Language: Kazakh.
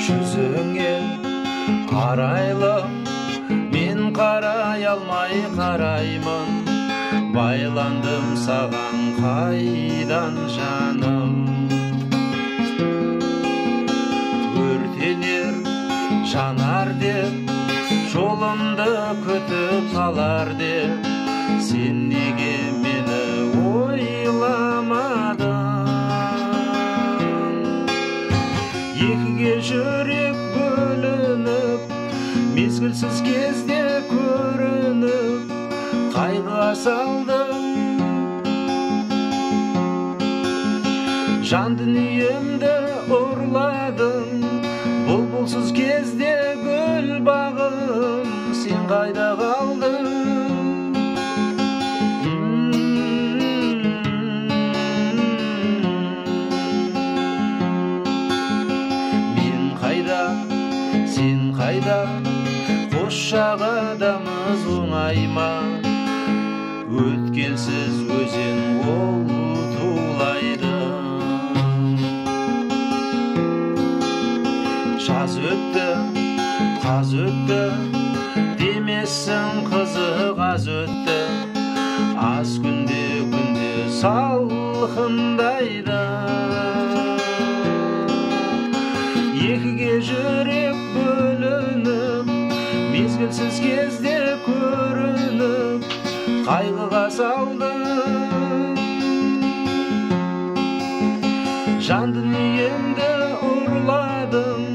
жүзіңе арайлы мен қарай алмай қараймын, байландым саған қайдан жаным. Өртенер жанар деп жолымды күтіп қалар деп, сен неге мені ойламадың? Екіге жүрек бөлініп, мезгілсіз кезде көрініп, қайғыға салдым. Жан дүниемді ұрладың, бұлбұлсыз кезде гүл бағым, сен қайда қалдың? Мен қайда, сен қайда, қос жағадамыз оңай ма? Өткелсіз өзен ол тулайды. Жаз өтті, қаз өтті, демесің қызық аз өтті. Аз күнде салқындайды. Екіге жүрек бөлініп, мезгілсіз кезде көрініп, қайғыға салдым. Жан дүниемді ұрладың,